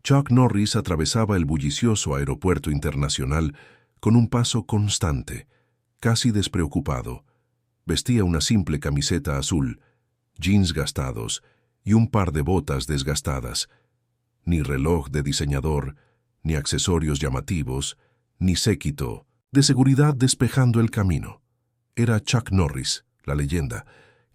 Chuck Norris atravesaba el bullicioso aeropuerto internacional con un paso constante, casi despreocupado. Vestía una simple camiseta azul, jeans gastados y un par de botas desgastadas. Ni reloj de diseñador, ni accesorios llamativos, ni séquito de seguridad despejando el camino. Era Chuck Norris, la leyenda,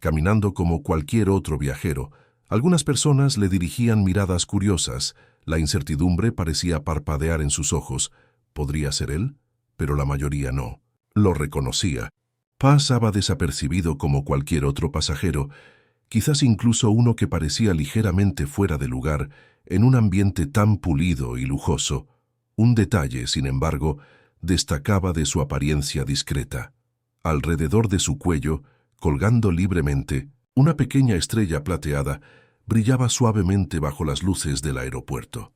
caminando como cualquier otro viajero. Algunas personas le dirigían miradas curiosas. La incertidumbre parecía parpadear en sus ojos. ¿Podría ser él? Pero la mayoría no. Lo reconocía. Pasaba desapercibido como cualquier otro pasajero, quizás incluso uno que parecía ligeramente fuera de lugar en un ambiente tan pulido y lujoso. Un detalle, sin embargo, destacaba de su apariencia discreta. Alrededor de su cuello, colgando libremente, una pequeña estrella plateada brillaba suavemente bajo las luces del aeropuerto.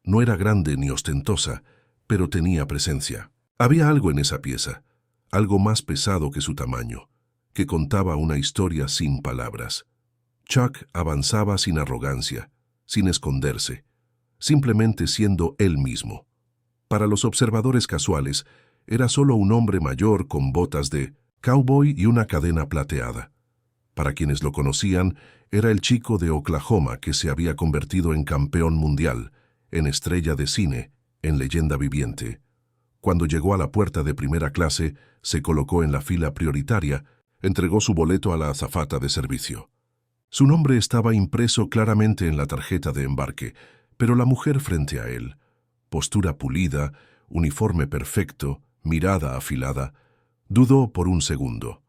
No era grande ni ostentosa, pero tenía presencia. Había algo en esa pieza, algo más pesado que su tamaño, que contaba una historia sin palabras. Chuck avanzaba sin arrogancia, sin esconderse, simplemente siendo él mismo. Para los observadores casuales, era solo un hombre mayor con botas de cowboy y una cadena plateada. Para quienes lo conocían, era el chico de Oklahoma que se había convertido en campeón mundial, en estrella de cine, en leyenda viviente. Cuando llegó a la puerta de primera clase, se colocó en la fila prioritaria, entregó su boleto a la azafata de servicio. Su nombre estaba impreso claramente en la tarjeta de embarque, pero la mujer frente a él, postura pulida, uniforme perfecto, mirada afilada, dudó por un segundo.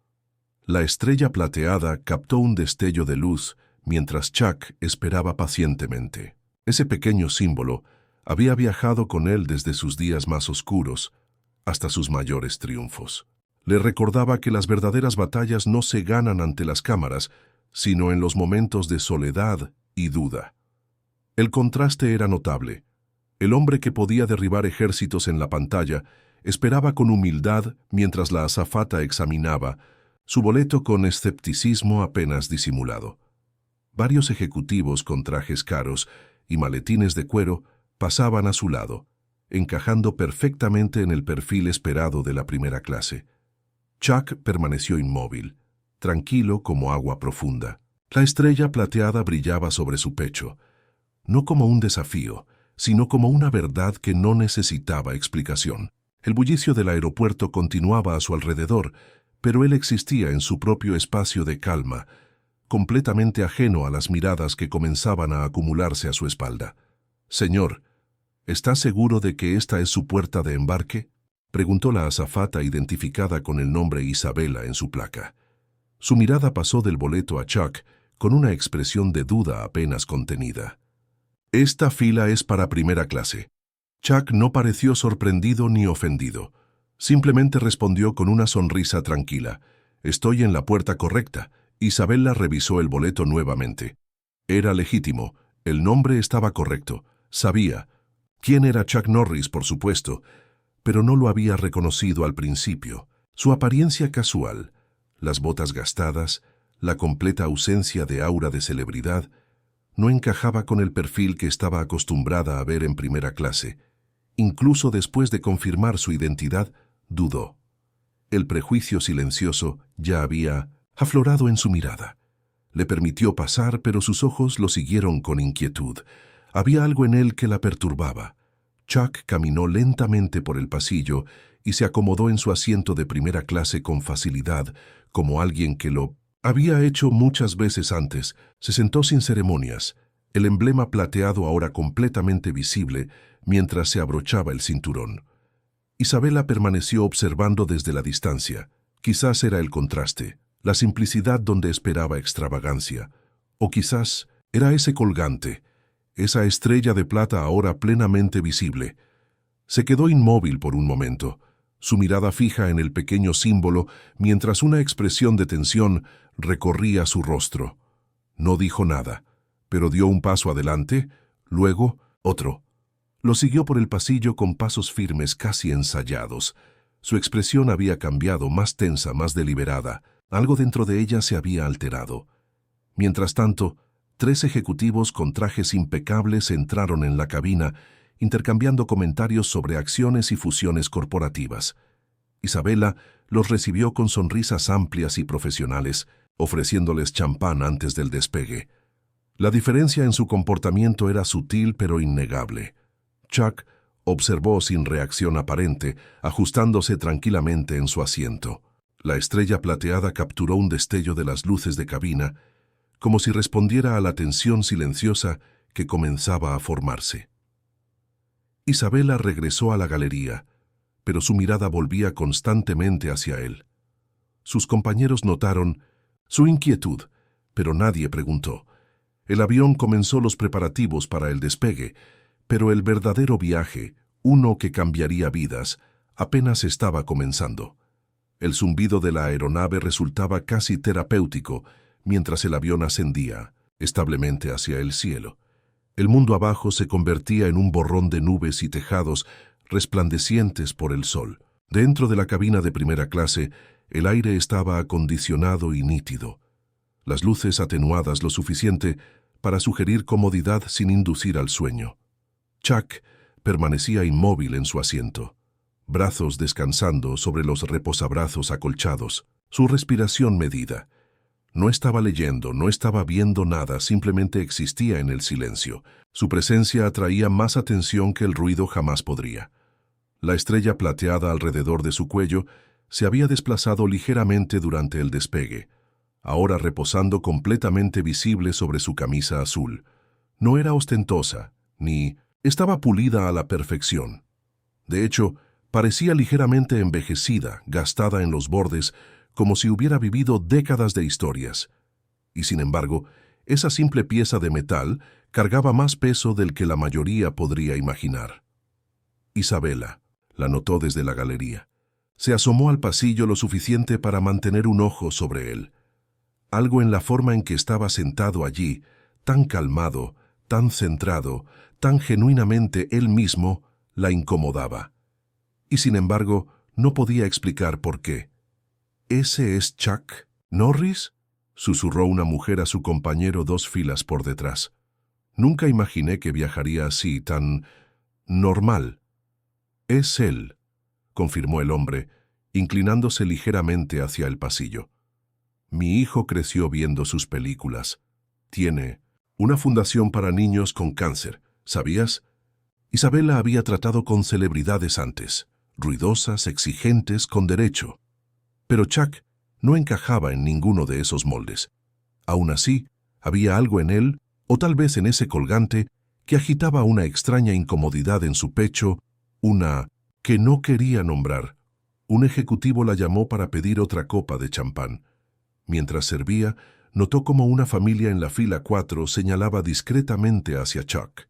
La estrella plateada captó un destello de luz mientras Chuck esperaba pacientemente. Ese pequeño símbolo había viajado con él desde sus días más oscuros hasta sus mayores triunfos. Le recordaba que las verdaderas batallas no se ganan ante las cámaras, sino en los momentos de soledad y duda. El contraste era notable. El hombre que podía derribar ejércitos en la pantalla esperaba con humildad mientras la azafata examinaba su boleto con escepticismo apenas disimulado. Varios ejecutivos con trajes caros y maletines de cuero pasaban a su lado, encajando perfectamente en el perfil esperado de la primera clase. Chuck permaneció inmóvil, tranquilo como agua profunda. La estrella plateada brillaba sobre su pecho, no como un desafío, sino como una verdad que no necesitaba explicación. El bullicio del aeropuerto continuaba a su alrededor, pero él existía en su propio espacio de calma, completamente ajeno a las miradas que comenzaban a acumularse a su espalda. «Señor, ¿está seguro de que esta es su puerta de embarque?», preguntó la azafata identificada con el nombre Isabela en su placa. Su mirada pasó del boleto a Chuck con una expresión de duda apenas contenida. «Esta fila es para primera clase». Chuck no pareció sorprendido ni ofendido. Simplemente respondió con una sonrisa tranquila. «Estoy en la puerta correcta». Isabela revisó el boleto nuevamente. Era legítimo. El nombre estaba correcto. Sabía quién era Chuck Norris, por supuesto, pero no lo había reconocido al principio. Su apariencia casual, las botas gastadas, la completa ausencia de aura de celebridad, no encajaba con el perfil que estaba acostumbrada a ver en primera clase. Incluso después de confirmar su identidad, dudó. El prejuicio silencioso ya había aflorado en su mirada. Le permitió pasar, pero sus ojos lo siguieron con inquietud. Había algo en él que la perturbaba. Chuck caminó lentamente por el pasillo y se acomodó en su asiento de primera clase con facilidad, como alguien que lo había hecho muchas veces antes. Se sentó sin ceremonias, el emblema plateado ahora completamente visible mientras se abrochaba el cinturón. Isabela permaneció observando desde la distancia. Quizás era el contraste, la simplicidad donde esperaba extravagancia, o quizás era ese colgante, esa estrella de plata ahora plenamente visible. Se quedó inmóvil por un momento, su mirada fija en el pequeño símbolo mientras una expresión de tensión recorría su rostro. No dijo nada, pero dio un paso adelante, luego otro. Lo siguió por el pasillo con pasos firmes casi ensayados. Su expresión había cambiado, más tensa, más deliberada. Algo dentro de ella se había alterado. Mientras tanto, 3 ejecutivos con trajes impecables entraron en la cabina, intercambiando comentarios sobre acciones y fusiones corporativas. Isabela los recibió con sonrisas amplias y profesionales, ofreciéndoles champán antes del despegue. La diferencia en su comportamiento era sutil pero innegable. Chuck observó sin reacción aparente, ajustándose tranquilamente en su asiento. La estrella plateada capturó un destello de las luces de cabina, como si respondiera a la tensión silenciosa que comenzaba a formarse. Isabela regresó a la galería, pero su mirada volvía constantemente hacia él. Sus compañeros notaron su inquietud, pero nadie preguntó. El avión comenzó los preparativos para el despegue, pero el verdadero viaje, uno que cambiaría vidas, apenas estaba comenzando. El zumbido de la aeronave resultaba casi terapéutico mientras el avión ascendía, establemente hacia el cielo. El mundo abajo se convertía en un borrón de nubes y tejados resplandecientes por el sol. Dentro de la cabina de primera clase, el aire estaba acondicionado y nítido. Las luces atenuadas lo suficiente para sugerir comodidad sin inducir al sueño. Chuck permanecía inmóvil en su asiento, brazos descansando sobre los reposabrazos acolchados, su respiración medida. No estaba leyendo, no estaba viendo nada, simplemente existía en el silencio. Su presencia atraía más atención que el ruido jamás podría. La estrella plateada alrededor de su cuello se había desplazado ligeramente durante el despegue, ahora reposando completamente visible sobre su camisa azul. No era ostentosa, ni estaba pulida a la perfección. De hecho, parecía ligeramente envejecida, gastada en los bordes, como si hubiera vivido décadas de historias. Y sin embargo, esa simple pieza de metal cargaba más peso del que la mayoría podría imaginar. Isabela la notó desde la galería. Se asomó al pasillo lo suficiente para mantener un ojo sobre él. Algo en la forma en que estaba sentado allí, tan calmado, tan centrado, tan genuinamente él mismo, la incomodaba. Y sin embargo, no podía explicar por qué. ¿Ese es Chuck Norris?, susurró una mujer a su compañero 2 filas por detrás. Nunca imaginé que viajaría así, tan normal. Es él, confirmó el hombre, inclinándose ligeramente hacia el pasillo. Mi hijo creció viendo sus películas. Tiene una fundación para niños con cáncer, ¿sabías? Isabela había tratado con celebridades antes, ruidosas, exigentes, con derecho. Pero Chuck no encajaba en ninguno de esos moldes. Aún así, había algo en él, o tal vez en ese colgante, que agitaba una extraña incomodidad en su pecho, una que no quería nombrar. Un ejecutivo la llamó para pedir otra copa de champán. Mientras servía, notó cómo una familia en la fila 4 señalaba discretamente hacia Chuck.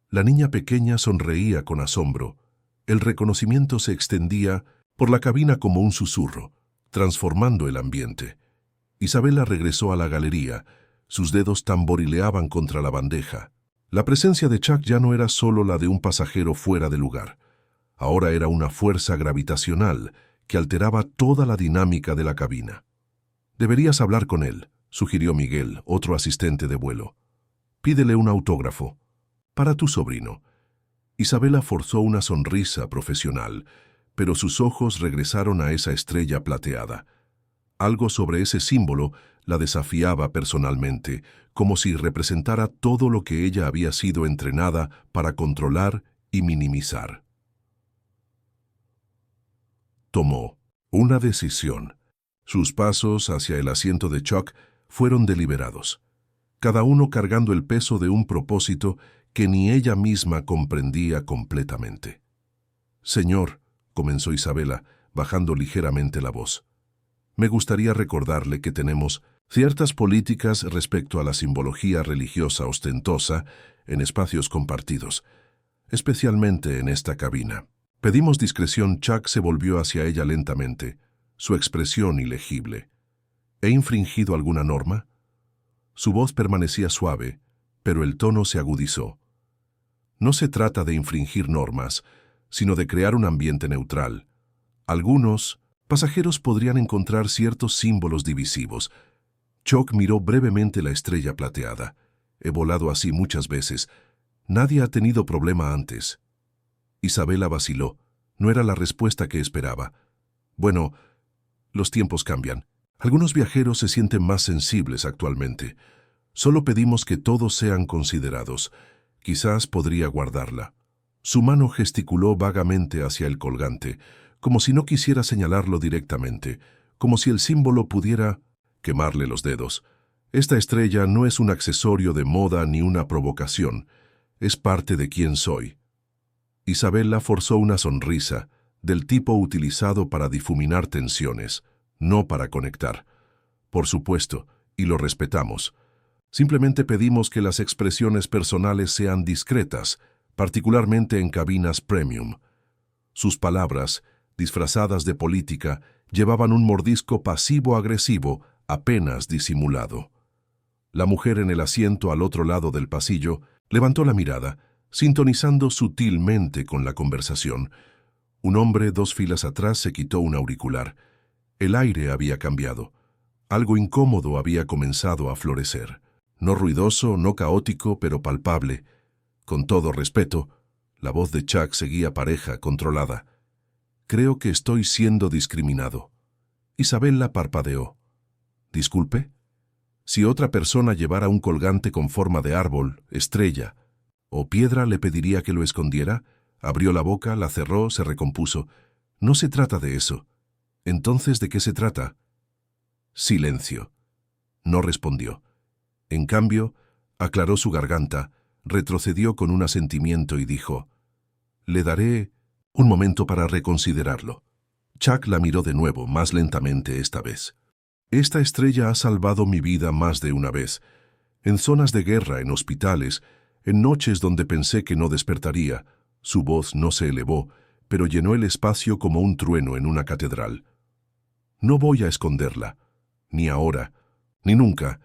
La niña pequeña sonreía con asombro. El reconocimiento se extendía por la cabina como un susurro, transformando el ambiente. Isabela regresó a la galería. Sus dedos tamborileaban contra la bandeja. La presencia de Chuck ya no era solo la de un pasajero fuera de lugar. Ahora era una fuerza gravitacional que alteraba toda la dinámica de la cabina. «Deberías hablar con él», sugirió Miguel, otro asistente de vuelo. «Pídele un autógrafo. Para tu sobrino». Isabela forzó una sonrisa profesional, pero sus ojos regresaron a esa estrella plateada. Algo sobre ese símbolo la desafiaba personalmente, como si representara todo lo que ella había sido entrenada para controlar y minimizar. Tomó una decisión. Sus pasos hacia el asiento de Chuck fueron deliberados, cada uno cargando el peso de un propósito que ni ella misma comprendía completamente. «Señor», comenzó Isabela, bajando ligeramente la voz, «me gustaría recordarle que tenemos ciertas políticas respecto a la simbología religiosa ostentosa en espacios compartidos, especialmente en esta cabina». Pedimos discreción. Chuck se volvió hacia ella lentamente, su expresión ilegible. ¿He infringido alguna norma? Su voz permanecía suave, pero el tono se agudizó. No se trata de infringir normas, sino de crear un ambiente neutral. Algunos pasajeros podrían encontrar ciertos símbolos divisivos. Chuck miró brevemente la estrella plateada. He volado así muchas veces. Nadie ha tenido problema antes. Isabela vaciló. No era la respuesta que esperaba. Bueno, los tiempos cambian. Algunos viajeros se sienten más sensibles actualmente. Solo pedimos que todos sean considerados. Quizás podría guardarla. Su mano gesticuló vagamente hacia el colgante, como si no quisiera señalarlo directamente, como si el símbolo pudiera quemarle los dedos. Esta estrella no es un accesorio de moda ni una provocación. Es parte de quién soy. Isabela forzó una sonrisa, del tipo utilizado para difuminar tensiones, no para conectar. Por supuesto, y lo respetamos. Simplemente pedimos que las expresiones personales sean discretas, particularmente en cabinas premium. Sus palabras, disfrazadas de política, llevaban un mordisco pasivo-agresivo apenas disimulado. La mujer en el asiento al otro lado del pasillo levantó la mirada, sintonizando sutilmente con la conversación. Un hombre 2 filas atrás se quitó un auricular. El aire había cambiado. Algo incómodo había comenzado a florecer. No ruidoso, no caótico, pero palpable. Con todo respeto, la voz de Chuck seguía pareja, controlada. Creo que estoy siendo discriminado. Isabela parpadeó. ¿Disculpe? Si otra persona llevara un colgante con forma de árbol, estrella o piedra, ¿le pediría que lo escondiera? Abrió la boca, la cerró, se recompuso. No se trata de eso. ¿Entonces de qué se trata? Silencio. No respondió. En cambio, aclaró su garganta, retrocedió con un asentimiento y dijo: «Le daré un momento para reconsiderarlo». Chuck la miró de nuevo, más lentamente esta vez. «Esta estrella ha salvado mi vida más de una vez. En zonas de guerra, en hospitales, en noches donde pensé que no despertaría». Su voz no se elevó, pero llenó el espacio como un trueno en una catedral. «No voy a esconderla. Ni ahora, ni nunca».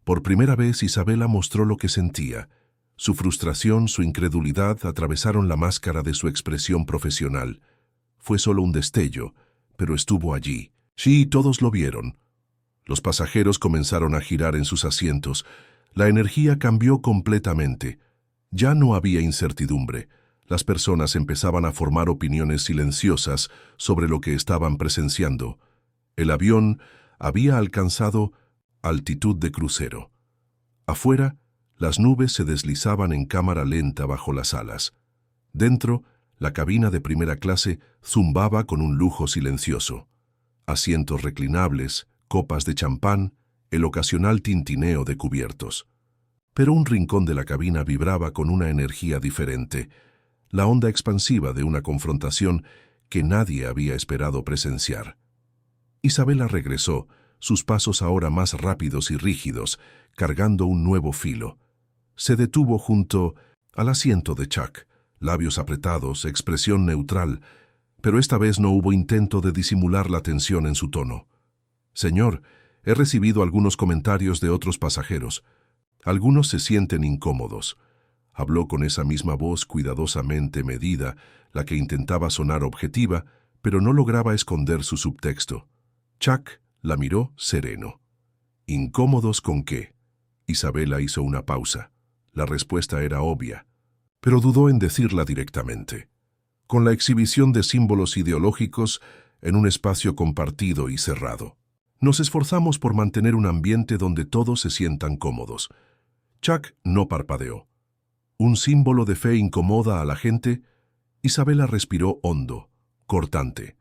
Por primera vez Isabela mostró lo que sentía. Su frustración, su incredulidad atravesaron la máscara de su expresión profesional. Fue solo un destello, pero estuvo allí. Sí, todos lo vieron. Los pasajeros comenzaron a girar en sus asientos. La energía cambió completamente. Ya no había incertidumbre. Las personas empezaban a formar opiniones silenciosas sobre lo que estaban presenciando. El avión había alcanzado altitud de crucero. Afuera, las nubes se deslizaban en cámara lenta bajo las alas. Dentro, la cabina de primera clase zumbaba con un lujo silencioso. Asientos reclinables, copas de champán, el ocasional tintineo de cubiertos. Pero un rincón de la cabina vibraba con una energía diferente, la onda expansiva de una confrontación que nadie había esperado presenciar. Isabela regresó, sus pasos ahora más rápidos y rígidos, cargando un nuevo filo. Se detuvo junto al asiento de Chuck, labios apretados, expresión neutral, pero esta vez no hubo intento de disimular la tensión en su tono. «Señor, he recibido algunos comentarios de otros pasajeros. Algunos se sienten incómodos». Habló con esa misma voz cuidadosamente medida, la que intentaba sonar objetiva, pero no lograba esconder su subtexto. Chuck la miró sereno. «¿Incómodos con qué?» Isabela hizo una pausa. La respuesta era obvia, pero dudó en decirla directamente. «Con la exhibición de símbolos ideológicos en un espacio compartido y cerrado. Nos esforzamos por mantener un ambiente donde todos se sientan cómodos». Chuck no parpadeó. ¿Un símbolo de fe incomoda a la gente? Isabela respiró hondo, cortante.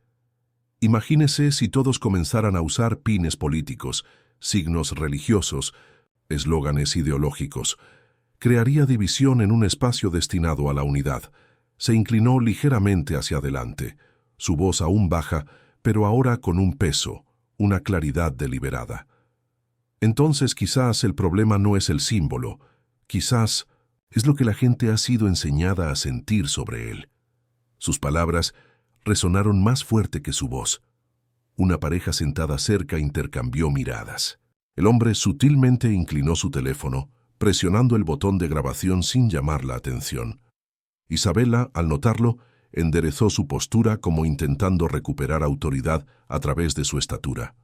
Imagínese si todos comenzaran a usar pines políticos, signos religiosos, eslóganes ideológicos. Crearía división en un espacio destinado a la unidad. Se inclinó ligeramente hacia adelante, su voz aún baja, pero ahora con un peso, una claridad deliberada. Entonces quizás el problema no es el símbolo, quizás es lo que la gente ha sido enseñada a sentir sobre él. Sus palabras resonaron más fuerte que su voz. Una pareja sentada cerca intercambió miradas. El hombre sutilmente inclinó su teléfono, presionando el botón de grabación sin llamar la atención. Isabela, al notarlo, enderezó su postura como intentando recuperar autoridad a través de su estatura.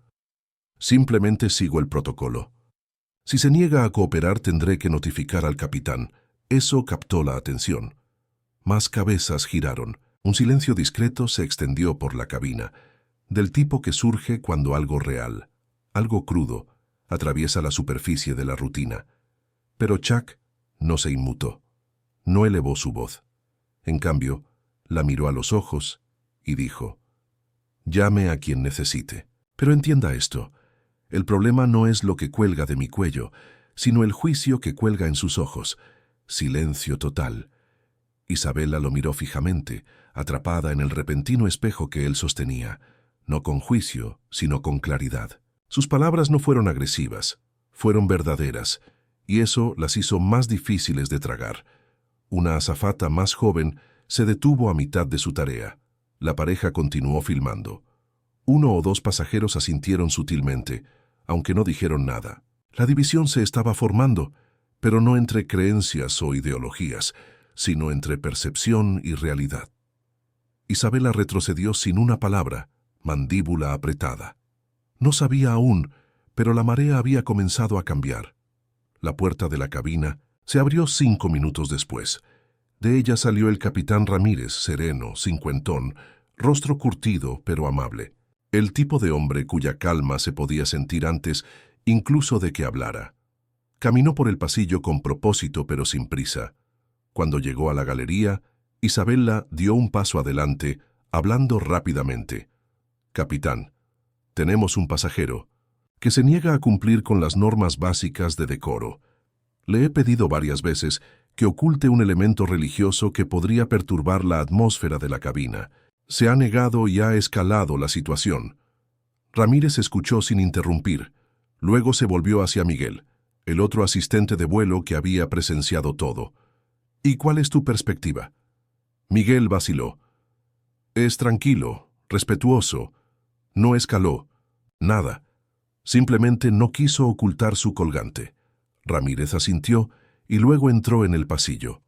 «Simplemente sigo el protocolo». Si se niega a cooperar, tendré que notificar al capitán. Eso captó la atención. Más cabezas giraron. Un silencio discreto se extendió por la cabina, del tipo que surge cuando algo real, algo crudo, atraviesa la superficie de la rutina. Pero Chuck no se inmutó, no elevó su voz. En cambio, la miró a los ojos y dijo: «Llame a quien necesite. Pero entienda esto, el problema no es lo que cuelga de mi cuello, sino el juicio que cuelga en sus ojos». Silencio total. Isabela lo miró fijamente, atrapada en el repentino espejo que él sostenía, no con juicio, sino con claridad. Sus palabras no fueron agresivas, fueron verdaderas, y eso las hizo más difíciles de tragar. Una azafata más joven se detuvo a mitad de su tarea. La pareja continuó filmando. 1 o 2 pasajeros asintieron sutilmente, aunque no dijeron nada. La división se estaba formando, pero no entre creencias o ideologías, sino entre percepción y realidad. Isabela retrocedió sin una palabra, mandíbula apretada. No sabía aún, pero la marea había comenzado a cambiar. La puerta de la cabina se abrió 5 minutos después. De ella salió el capitán Ramírez, sereno, cincuentón, rostro curtido pero amable. El tipo de hombre cuya calma se podía sentir antes incluso de que hablara. Caminó por el pasillo con propósito pero sin prisa. Cuando llegó a la galería, Isabela dio un paso adelante, hablando rápidamente. «Capitán, tenemos un pasajero que se niega a cumplir con las normas básicas de decoro. Le he pedido varias veces que oculte un elemento religioso que podría perturbar la atmósfera de la cabina. Se ha negado y ha escalado la situación». Ramírez escuchó sin interrumpir. Luego se volvió hacia Miguel, el otro asistente de vuelo que había presenciado todo. «¿Y cuál es tu perspectiva?» Miguel vaciló. «Es tranquilo, respetuoso. No escaló. Nada. Simplemente no quiso ocultar su colgante». Ramírez asintió y luego entró en el pasillo.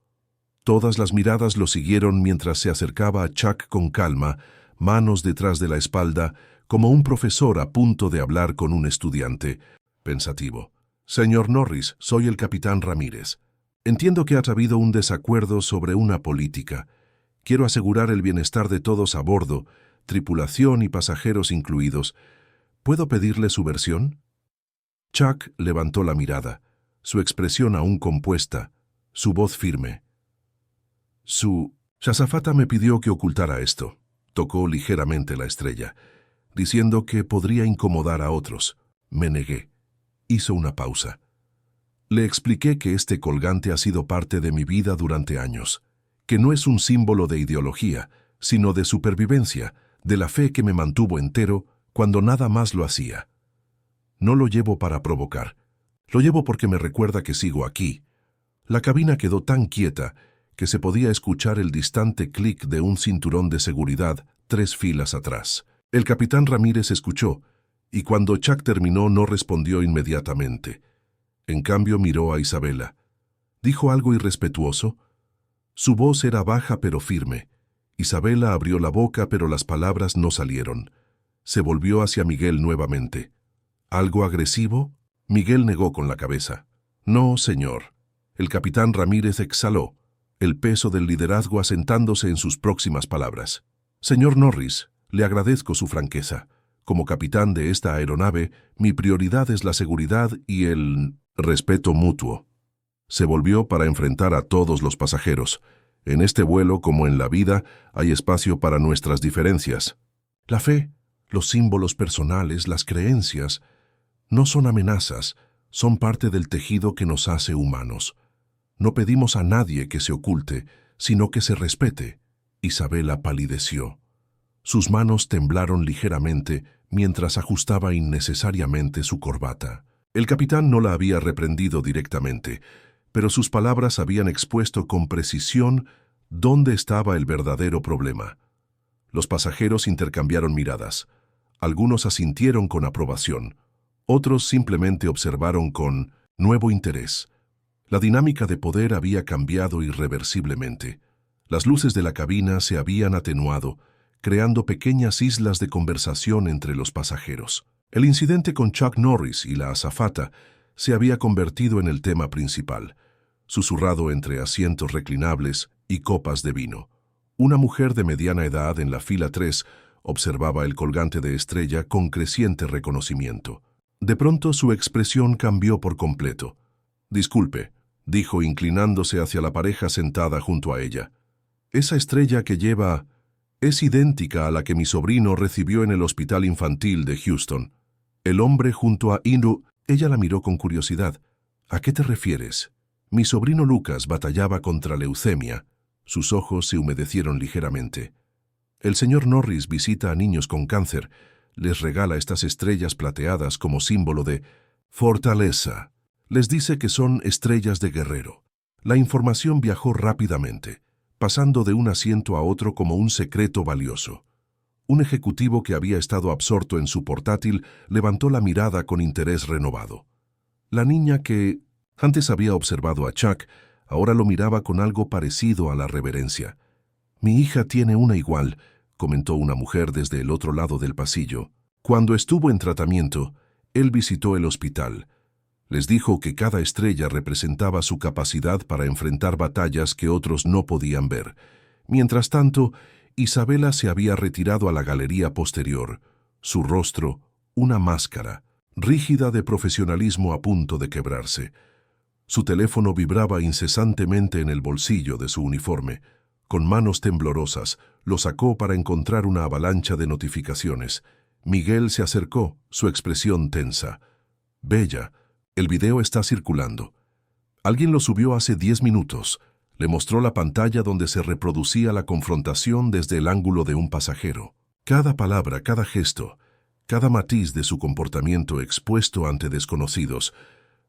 Todas las miradas lo siguieron mientras se acercaba a Chuck con calma, manos detrás de la espalda, como un profesor a punto de hablar con un estudiante. Pensativo. «Señor Norris, soy el capitán Ramírez. Entiendo que ha habido un desacuerdo sobre una política. Quiero asegurar el bienestar de todos a bordo, tripulación y pasajeros incluidos. ¿Puedo pedirle su versión?» Chuck levantó la mirada, su expresión aún compuesta, su voz firme. «Su azafata me pidió que ocultara esto», tocó ligeramente la estrella, diciendo que podría incomodar a otros. Me negué. Hizo una pausa. Le expliqué que este colgante ha sido parte de mi vida durante años, que no es un símbolo de ideología, sino de supervivencia, de la fe que me mantuvo entero cuando nada más lo hacía. No lo llevo para provocar, lo llevo porque me recuerda que sigo aquí. La cabina quedó tan quieta que se podía escuchar el distante clic de un cinturón de seguridad 3 filas atrás. El capitán Ramírez escuchó, y cuando Chuck terminó no respondió inmediatamente. En cambio miró a Isabela. ¿Dijo algo irrespetuoso? Su voz era baja pero firme. Isabela abrió la boca pero las palabras no salieron. Se volvió hacia Miguel nuevamente. ¿Algo agresivo? Miguel negó con la cabeza. No, señor. El capitán Ramírez exhaló, el peso del liderazgo asentándose en sus próximas palabras. Señor Norris, le agradezco su franqueza. Como capitán de esta aeronave, mi prioridad es la seguridad y el respeto mutuo. Se volvió para enfrentar a todos los pasajeros. En este vuelo, como en la vida, hay espacio para nuestras diferencias. La fe, los símbolos personales, las creencias, no son amenazas, son parte del tejido que nos hace humanos. No pedimos a nadie que se oculte, sino que se respete. Isabela palideció. Sus manos temblaron ligeramente mientras ajustaba innecesariamente su corbata. El capitán no la había reprendido directamente, pero sus palabras habían expuesto con precisión dónde estaba el verdadero problema. Los pasajeros intercambiaron miradas. Algunos asintieron con aprobación, otros simplemente observaron con nuevo interés. La dinámica de poder había cambiado irreversiblemente. Las luces de la cabina se habían atenuado, creando pequeñas islas de conversación entre los pasajeros. El incidente con Chuck Norris y la azafata se había convertido en el tema principal, susurrado entre asientos reclinables y copas de vino. Una mujer de mediana edad en la fila 3 observaba el colgante de Estrella con creciente reconocimiento. De pronto su expresión cambió por completo. «Disculpe», dijo inclinándose hacia la pareja sentada junto a ella. «Esa estrella que lleva es idéntica a la que mi sobrino recibió en el hospital infantil de Houston. El hombre junto a Inu». Ella la miró con curiosidad. «¿A qué te refieres?» «Mi sobrino Lucas batallaba contra leucemia». Sus ojos se humedecieron ligeramente. «El señor Norris visita a niños con cáncer. Les regala estas estrellas plateadas como símbolo de fortaleza. Les dice que son estrellas de guerrero». La información viajó rápidamente, pasando de un asiento a otro como un secreto valioso. Un ejecutivo que había estado absorto en su portátil levantó la mirada con interés renovado. La niña que antes había observado a Chuck, ahora lo miraba con algo parecido a la reverencia. «Mi hija tiene una igual», comentó una mujer desde el otro lado del pasillo. «Cuando estuvo en tratamiento, él visitó el hospital. Les dijo que cada estrella representaba su capacidad para enfrentar batallas que otros no podían ver. Mientras tanto, Isabela se había retirado a la galería posterior, su rostro, una máscara, rígida de profesionalismo a punto de quebrarse. Su teléfono vibraba incesantemente en el bolsillo de su uniforme. Con manos temblorosas, lo sacó para encontrar una avalancha de notificaciones. Miguel se acercó, su expresión tensa. «Bella, el video está circulando. Alguien lo subió hace 10 minutos». Le mostró la pantalla donde se reproducía la confrontación desde el ángulo de un pasajero. Cada palabra, cada gesto, cada matiz de su comportamiento expuesto ante desconocidos.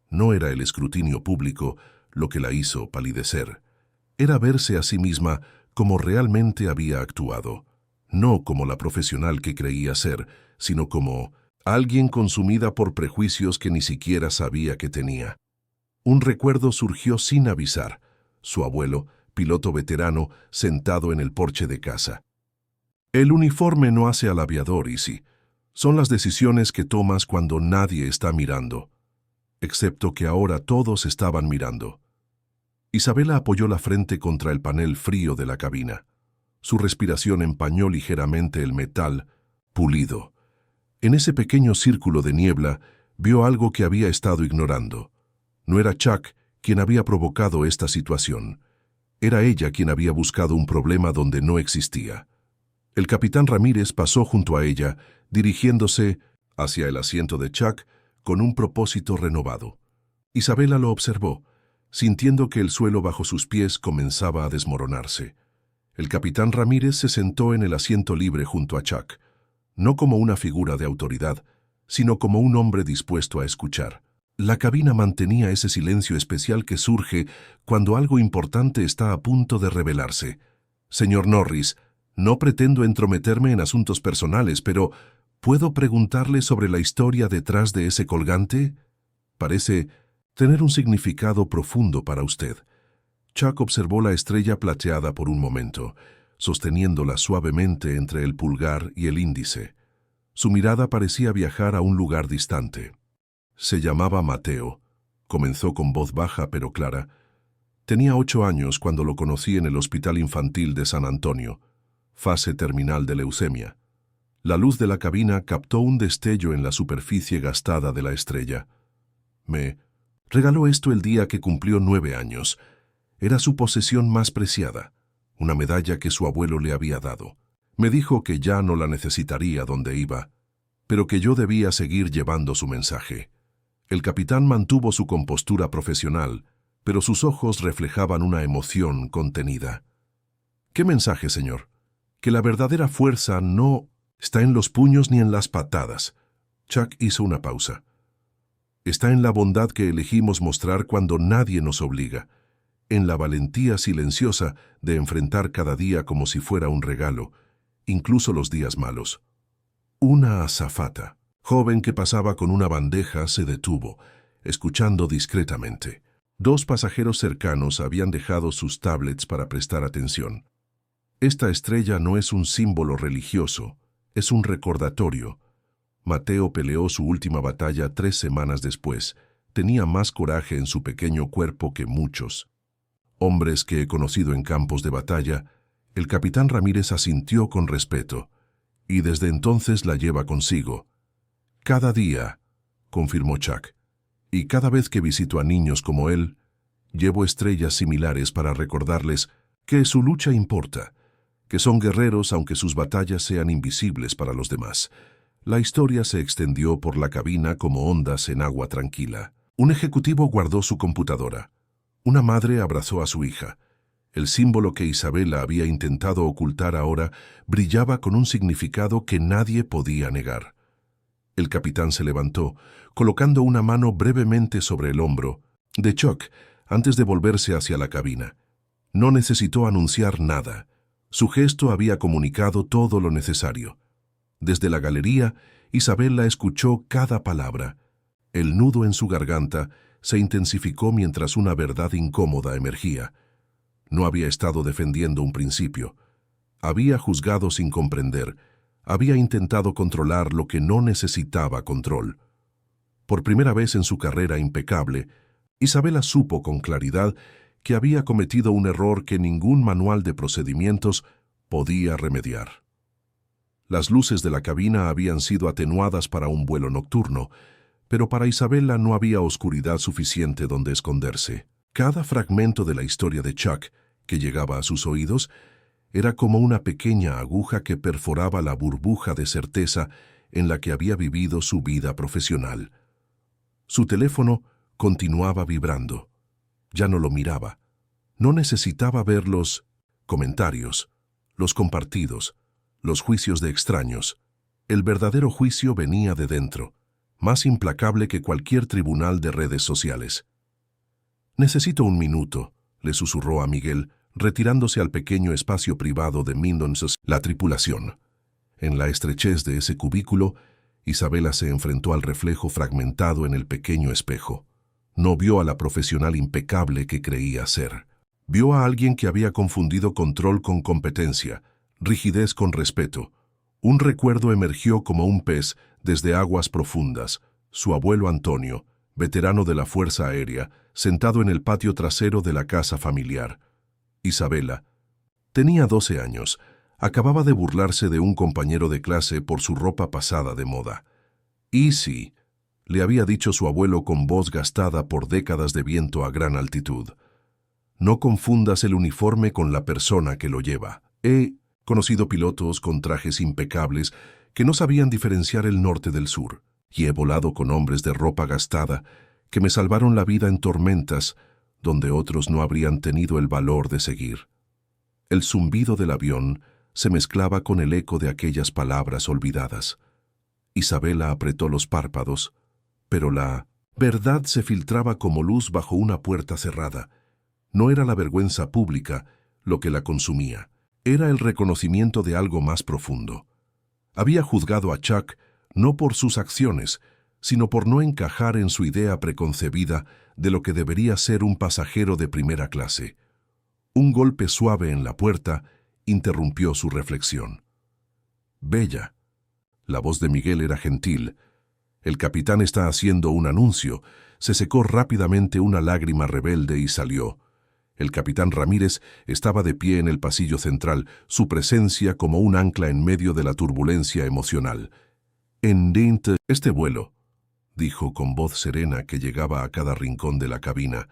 No era el escrutinio público lo que la hizo palidecer. Era verse a sí misma como realmente había actuado. No como la profesional que creía ser, sino como alguien consumida por prejuicios que ni siquiera sabía que tenía. Un recuerdo surgió sin avisar. Su abuelo, piloto veterano, sentado en el porche de casa. «El uniforme no hace al aviador, Izzy. Son las decisiones que tomas cuando nadie está mirando». Excepto que ahora todos estaban mirando. Isabela apoyó la frente contra el panel frío de la cabina. Su respiración empañó ligeramente el metal, pulido. En ese pequeño círculo de niebla, vio algo que había estado ignorando. No era Chuck quien había provocado esta situación. Era ella quien había buscado un problema donde no existía. El capitán Ramírez pasó junto a ella, dirigiéndose hacia el asiento de Chuck con un propósito renovado. Isabela lo observó, sintiendo que el suelo bajo sus pies comenzaba a desmoronarse. El capitán Ramírez se sentó en el asiento libre junto a Chuck, no como una figura de autoridad, sino como un hombre dispuesto a escuchar. La cabina mantenía ese silencio especial que surge cuando algo importante está a punto de revelarse. «Señor Norris, no pretendo entrometerme en asuntos personales, pero ¿puedo preguntarle sobre la historia detrás de ese colgante? Parece tener un significado profundo para usted». Chuck observó la estrella plateada por un momento, sosteniéndola suavemente entre el pulgar y el índice. Su mirada parecía viajar a un lugar distante. «Se llamaba Mateo», comenzó con voz baja pero clara. «Tenía 8 años cuando lo conocí en el Hospital Infantil de San Antonio, fase terminal de leucemia». La luz de la cabina captó un destello en la superficie gastada de la estrella. «Me regaló esto el día que cumplió 9 años. Era su posesión más preciada, una medalla que su abuelo le había dado. Me dijo que ya no la necesitaría donde iba, pero que yo debía seguir llevando su mensaje». El capitán mantuvo su compostura profesional, pero sus ojos reflejaban una emoción contenida. «¿Qué mensaje, señor? Que la verdadera fuerza no está en los puños ni en las patadas». Chuck hizo una pausa. «Está en la bondad que elegimos mostrar cuando nadie nos obliga, en la valentía silenciosa de enfrentar cada día como si fuera un regalo, incluso los días malos». Una azafata, joven que pasaba con una bandeja, se detuvo, escuchando discretamente. 2 pasajeros cercanos habían dejado sus tablets para prestar atención. «Esta estrella no es un símbolo religioso, es un recordatorio». Mateo peleó su última batalla 3 semanas después, tenía más coraje en su pequeño cuerpo que muchos hombres que he conocido en campos de batalla. El capitán Ramírez asintió con respeto, y desde entonces la lleva consigo. Cada día, confirmó Chuck, y cada vez que visito a niños como él, llevo estrellas similares para recordarles que su lucha importa, que son guerreros aunque sus batallas sean invisibles para los demás. La historia se extendió por la cabina como ondas en agua tranquila. Un ejecutivo guardó su computadora. Una madre abrazó a su hija. El símbolo que Isabela había intentado ocultar ahora brillaba con un significado que nadie podía negar. El capitán se levantó, colocando una mano brevemente sobre el hombro de Chuck antes de volverse hacia la cabina. No necesitó anunciar nada. Su gesto había comunicado todo lo necesario. Desde la galería, Isabela escuchó cada palabra. El nudo en su garganta se intensificó mientras una verdad incómoda emergía. No había estado defendiendo un principio. Había juzgado sin comprender. Había intentado controlar lo que no necesitaba control. Por primera vez en su carrera impecable, Isabela supo con claridad que había cometido un error que ningún manual de procedimientos podía remediar. Las luces de la cabina habían sido atenuadas para un vuelo nocturno, pero para Isabela no había oscuridad suficiente donde esconderse. Cada fragmento de la historia de Chuck que llegaba a sus oídos era como una pequeña aguja que perforaba la burbuja de certeza en la que había vivido su vida profesional. Su teléfono continuaba vibrando. Ya no lo miraba. No necesitaba ver los comentarios, los compartidos, los juicios de extraños. El verdadero juicio venía de dentro, más implacable que cualquier tribunal de redes sociales. «Necesito un minuto», le susurró a Miguel, retirándose al pequeño espacio privado de Mindon's, la tripulación. En la estrechez de ese cubículo, Isabela se enfrentó al reflejo fragmentado en el pequeño espejo. No vio a la profesional impecable que creía ser. Vio a alguien que había confundido control con competencia, rigidez con respeto. Un recuerdo emergió como un pez desde aguas profundas. Su abuelo Antonio, veterano de la Fuerza Aérea, sentado en el patio trasero de la casa familiar. Isabela tenía 12 años. Acababa de burlarse de un compañero de clase por su ropa pasada de moda. «Easy», le había dicho su abuelo con voz gastada por décadas de viento a gran altitud. «No confundas el uniforme con la persona que lo lleva». He conocido pilotos con trajes impecables que no sabían diferenciar el norte del sur, y he volado con hombres de ropa gastada que me salvaron la vida en tormentas donde otros no habrían tenido el valor de seguir. El zumbido del avión se mezclaba con el eco de aquellas palabras olvidadas. Isabela apretó los párpados, pero la verdad se filtraba como luz bajo una puerta cerrada. No era la vergüenza pública lo que la consumía, era el reconocimiento de algo más profundo. Había juzgado a Chuck no por sus acciones, sino por no encajar en su idea preconcebida de lo que debería ser un pasajero de primera clase. Un golpe suave en la puerta interrumpió su reflexión. «Bella». La voz de Miguel era gentil. «El capitán está haciendo un anuncio». Se secó rápidamente una lágrima rebelde y salió. El capitán Ramírez estaba de pie en el pasillo central, su presencia como un ancla en medio de la turbulencia emocional. «En este vuelo», dijo con voz serena que llegaba a cada rincón de la cabina,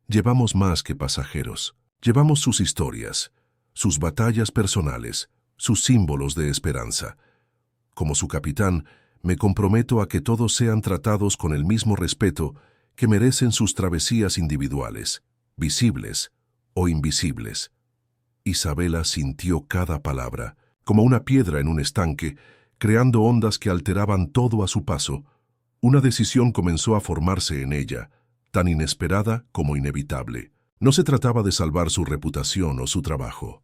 «llevamos más que pasajeros. Llevamos sus historias, sus batallas personales, sus símbolos de esperanza. Como su capitán, me comprometo a que todos sean tratados con el mismo respeto que merecen sus travesías individuales, visibles o invisibles». Isabela sintió cada palabra, como una piedra en un estanque, creando ondas que alteraban todo a su paso. Una decisión comenzó a formarse en ella, tan inesperada como inevitable. No se trataba de salvar su reputación o su trabajo.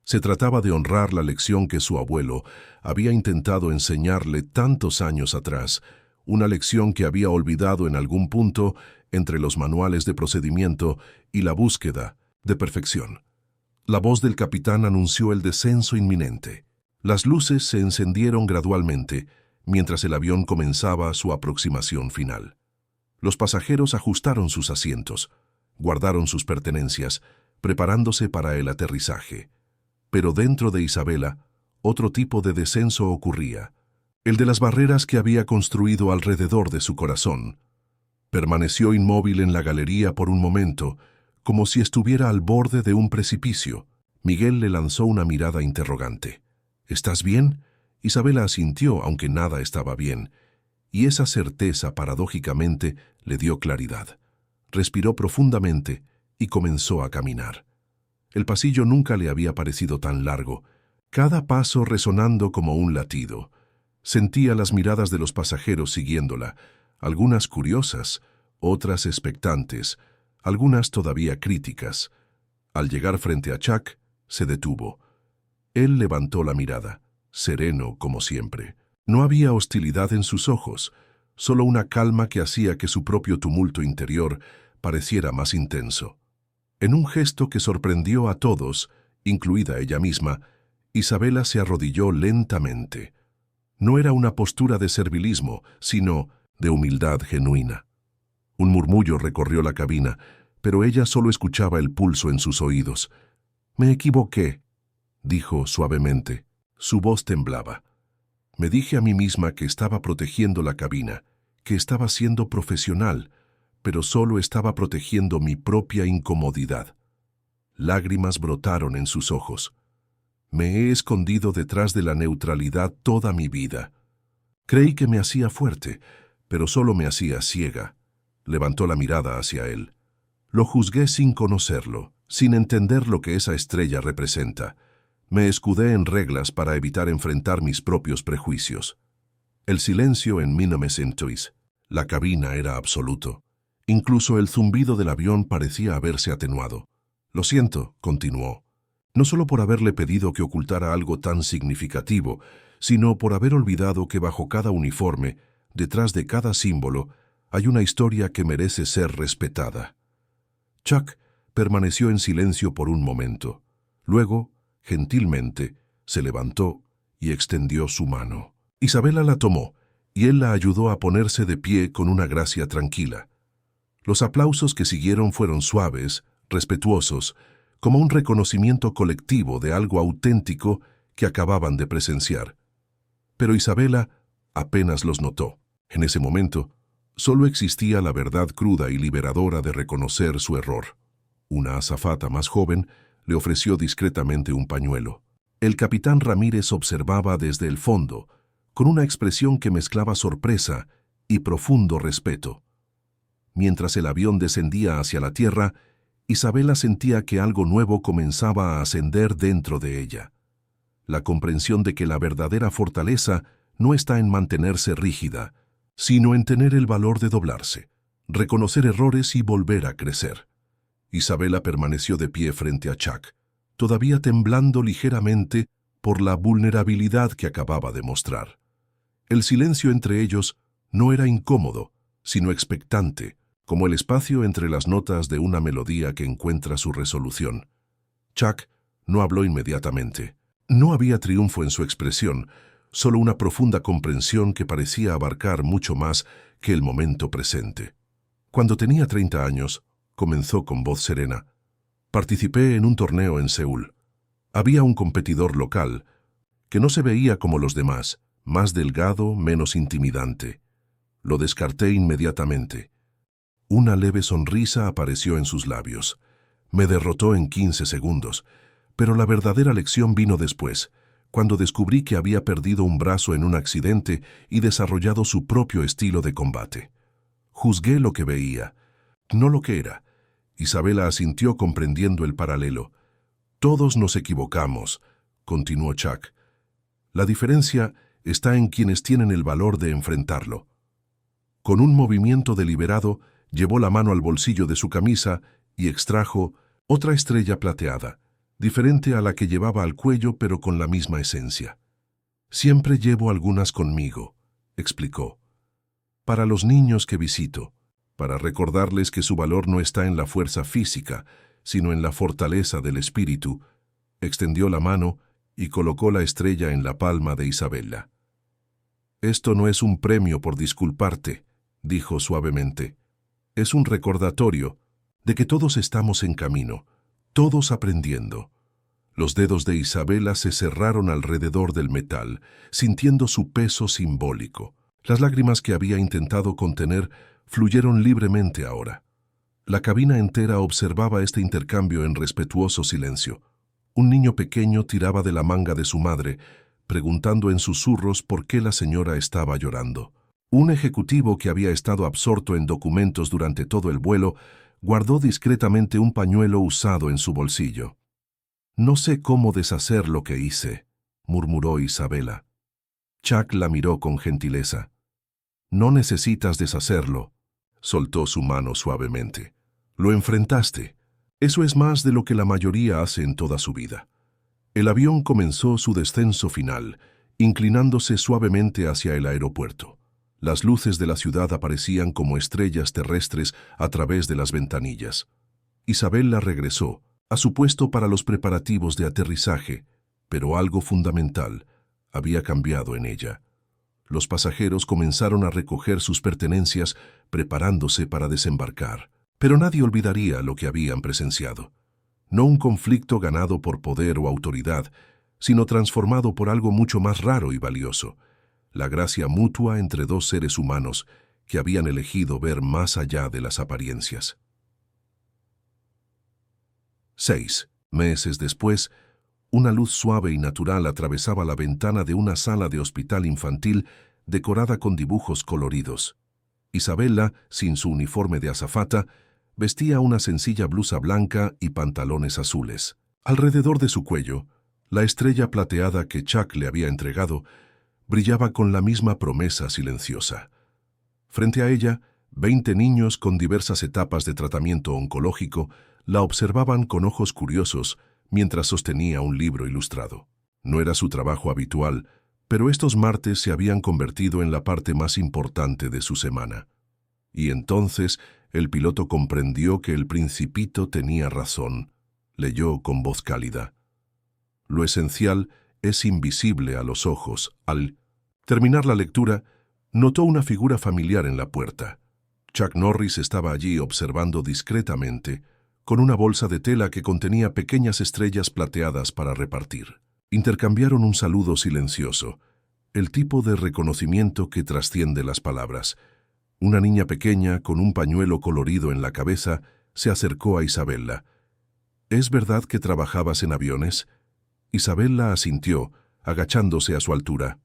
Se trataba de honrar la lección que su abuelo había intentado enseñarle tantos años atrás, una lección que había olvidado en algún punto entre los manuales de procedimiento y la búsqueda de perfección. La voz del capitán anunció el descenso inminente. Las luces se encendieron gradualmente mientras el avión comenzaba su aproximación final. Los pasajeros ajustaron sus asientos, guardaron sus pertenencias, preparándose para el aterrizaje. Pero dentro de Isabela, otro tipo de descenso ocurría, el de las barreras que había construido alrededor de su corazón. Permaneció inmóvil en la galería por un momento, como si estuviera al borde de un precipicio. Miguel le lanzó una mirada interrogante. ¿Estás bien? Isabela asintió, aunque nada estaba bien, y esa certeza, paradójicamente, le dio claridad. Respiró profundamente y comenzó a caminar. El pasillo nunca le había parecido tan largo, cada paso resonando como un latido. Sentía las miradas de los pasajeros siguiéndola, algunas curiosas, otras expectantes, algunas todavía críticas. Al llegar frente a Chuck, se detuvo. Él levantó la mirada, sereno como siempre. No había hostilidad en sus ojos, solo una calma que hacía que su propio tumulto interior pareciera más intenso. En un gesto que sorprendió a todos, incluida ella misma, Isabela se arrodilló lentamente. No era una postura de servilismo, sino de humildad genuina. Un murmullo recorrió la cabina, pero ella solo escuchaba el pulso en sus oídos. «Me equivoqué», dijo suavemente. Su voz temblaba. Me dije a mí misma que estaba protegiendo la cabina, que estaba siendo profesional, pero solo estaba protegiendo mi propia incomodidad. Lágrimas brotaron en sus ojos. Me he escondido detrás de la neutralidad toda mi vida. Creí que me hacía fuerte, pero solo me hacía ciega. Levantó la mirada hacia él. Lo juzgué sin conocerlo, sin entender lo que esa estrella representa. Me escudé en reglas para evitar enfrentar mis propios prejuicios. El silencio en mí no me sentóis. La cabina era absoluto. Incluso el zumbido del avión parecía haberse atenuado. Lo siento, continuó. No solo por haberle pedido que ocultara algo tan significativo, sino por haber olvidado que bajo cada uniforme, detrás de cada símbolo, hay una historia que merece ser respetada. Chuck permaneció en silencio por un momento. Luego, gentilmente, se levantó y extendió su mano. Isabela la tomó, y él la ayudó a ponerse de pie con una gracia tranquila. Los aplausos que siguieron fueron suaves, respetuosos, como un reconocimiento colectivo de algo auténtico que acababan de presenciar. Pero Isabela apenas los notó. En ese momento, solo existía la verdad cruda y liberadora de reconocer su error. Una azafata más joven le ofreció discretamente un pañuelo. El capitán Ramírez observaba desde el fondo, con una expresión que mezclaba sorpresa y profundo respeto. Mientras el avión descendía hacia la tierra, Isabela sentía que algo nuevo comenzaba a ascender dentro de ella. La comprensión de que la verdadera fortaleza no está en mantenerse rígida, sino en tener el valor de doblarse, reconocer errores y volver a crecer. Isabela permaneció de pie frente a Chuck, todavía temblando ligeramente por la vulnerabilidad que acababa de mostrar. El silencio entre ellos no era incómodo, sino expectante, como el espacio entre las notas de una melodía que encuentra su resolución. Chuck no habló inmediatamente. No había triunfo en su expresión, solo una profunda comprensión que parecía abarcar mucho más que el momento presente. Cuando tenía 30 años, comenzó con voz serena. Participé en un torneo en Seúl. Había un competidor local, que no se veía como los demás, más delgado, menos intimidante. Lo descarté inmediatamente. Una leve sonrisa apareció en sus labios. Me derrotó en 15 segundos, pero la verdadera lección vino después, cuando descubrí que había perdido un brazo en un accidente y desarrollado su propio estilo de combate. Juzgué lo que veía, no lo que era. Isabela asintió comprendiendo el paralelo. Todos nos equivocamos, continuó Chuck. La diferencia está en quienes tienen el valor de enfrentarlo. Con un movimiento deliberado, llevó la mano al bolsillo de su camisa y extrajo otra estrella plateada, diferente a la que llevaba al cuello pero con la misma esencia. Siempre llevo algunas conmigo, explicó. Para los niños que visito, para recordarles que su valor no está en la fuerza física, sino en la fortaleza del espíritu. Extendió la mano y colocó la estrella en la palma de Isabela. Esto no es un premio por disculparte, dijo suavemente. Es un recordatorio de que todos estamos en camino, todos aprendiendo. Los dedos de Isabela se cerraron alrededor del metal, sintiendo su peso simbólico. Las lágrimas que había intentado contener fluyeron libremente ahora. La cabina entera observaba este intercambio en respetuoso silencio. Un niño pequeño tiraba de la manga de su madre, preguntando en susurros por qué la señora estaba llorando. Un ejecutivo que había estado absorto en documentos durante todo el vuelo guardó discretamente un pañuelo usado en su bolsillo. «No sé cómo deshacer lo que hice», murmuró Isabela. Chuck la miró con gentileza. «No necesitas deshacerlo», soltó su mano suavemente. «Lo enfrentaste. Eso es más de lo que la mayoría hace en toda su vida». El avión comenzó su descenso final, inclinándose suavemente hacia el aeropuerto. Las luces de la ciudad aparecían como estrellas terrestres a través de las ventanillas. Isabela regresó a su puesto para los preparativos de aterrizaje, pero algo fundamental había cambiado en ella. Los pasajeros comenzaron a recoger sus pertenencias, preparándose para desembarcar. Pero nadie olvidaría lo que habían presenciado. No un conflicto ganado por poder o autoridad, sino transformado por algo mucho más raro y valioso: la gracia mutua entre dos seres humanos que habían elegido ver más allá de las apariencias. 6 meses después, una luz suave y natural atravesaba la ventana de una sala de hospital infantil decorada con dibujos coloridos. Isabela, sin su uniforme de azafata, vestía una sencilla blusa blanca y pantalones azules. Alrededor de su cuello, la estrella plateada que Chuck le había entregado brillaba con la misma promesa silenciosa. Frente a ella, 20 niños con diversas etapas de tratamiento oncológico la observaban con ojos curiosos mientras sostenía un libro ilustrado. No era su trabajo habitual, pero estos martes se habían convertido en la parte más importante de su semana. Y entonces el piloto comprendió que el principito tenía razón. Leyó con voz cálida: «Lo esencial es invisible a los ojos». Al terminar la lectura, notó una figura familiar en la puerta. Chuck Norris estaba allí observando discretamente, con una bolsa de tela que contenía pequeñas estrellas plateadas para repartir. Intercambiaron un saludo silencioso, el tipo de reconocimiento que trasciende las palabras. Una niña pequeña, con un pañuelo colorido en la cabeza, se acercó a Isabela. «¿Es verdad que trabajabas en aviones?» Isabela asintió, agachándose a su altura.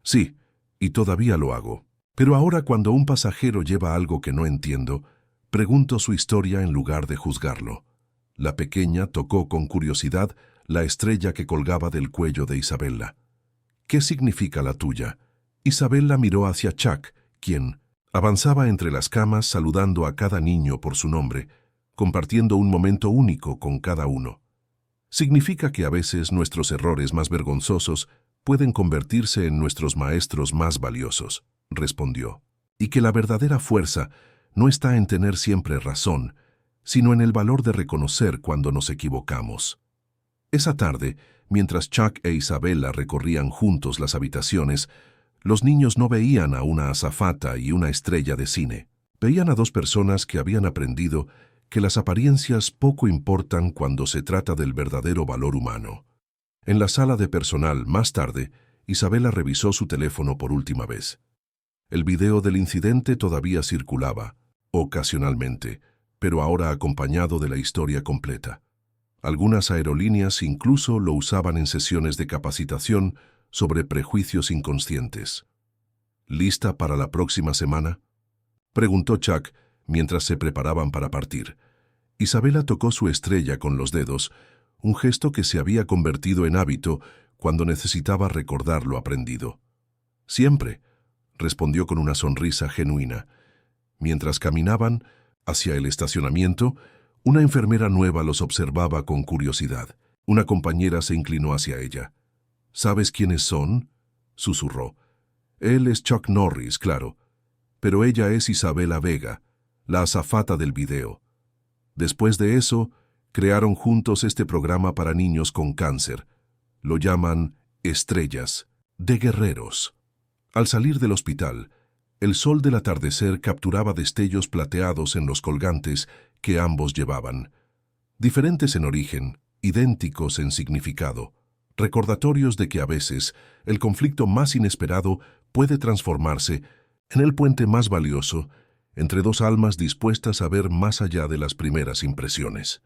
«Sí, y todavía lo hago. Pero ahora, cuando un pasajero lleva algo que no entiendo, pregunto su historia en lugar de juzgarlo». La pequeña tocó con curiosidad la estrella que colgaba del cuello de Isabela. «¿Qué significa la tuya?» Isabela miró hacia Chuck, quien avanzaba entre las camas saludando a cada niño por su nombre, compartiendo un momento único con cada uno. «Significa que a veces nuestros errores más vergonzosos pueden convertirse en nuestros maestros más valiosos», respondió, «y que la verdadera fuerza no está en tener siempre razón, sino en el valor de reconocer cuando nos equivocamos». Esa tarde, mientras Chuck e Isabela recorrían juntos las habitaciones, los niños no veían a una azafata y una estrella de cine. Veían a dos personas que habían aprendido que las apariencias poco importan cuando se trata del verdadero valor humano. En la sala de personal, más tarde, Isabela revisó su teléfono por última vez. El video del incidente todavía circulaba, ocasionalmente, pero ahora acompañado de la historia completa. Algunas aerolíneas incluso lo usaban en sesiones de capacitación sobre prejuicios inconscientes. «¿Lista para la próxima semana?», preguntó Chuck mientras se preparaban para partir. Isabela tocó su estrella con los dedos, un gesto que se había convertido en hábito cuando necesitaba recordar lo aprendido. «Siempre», respondió con una sonrisa genuina. Mientras caminaban hacia el estacionamiento, una enfermera nueva los observaba con curiosidad. Una compañera se inclinó hacia ella. «¿Sabes quiénes son?», susurró. «Él es Chuck Norris, claro, pero ella es Isabela Vega, la azafata del video. Después de eso, crearon juntos este programa para niños con cáncer. Lo llaman Estrellas, de guerreros». Al salir del hospital, El sol del atardecer capturaba destellos plateados en los colgantes que ambos llevaban. Diferentes en origen, idénticos en significado, recordatorios de que a veces el conflicto más inesperado puede transformarse en el puente más valioso entre dos almas dispuestas a ver más allá de las primeras impresiones.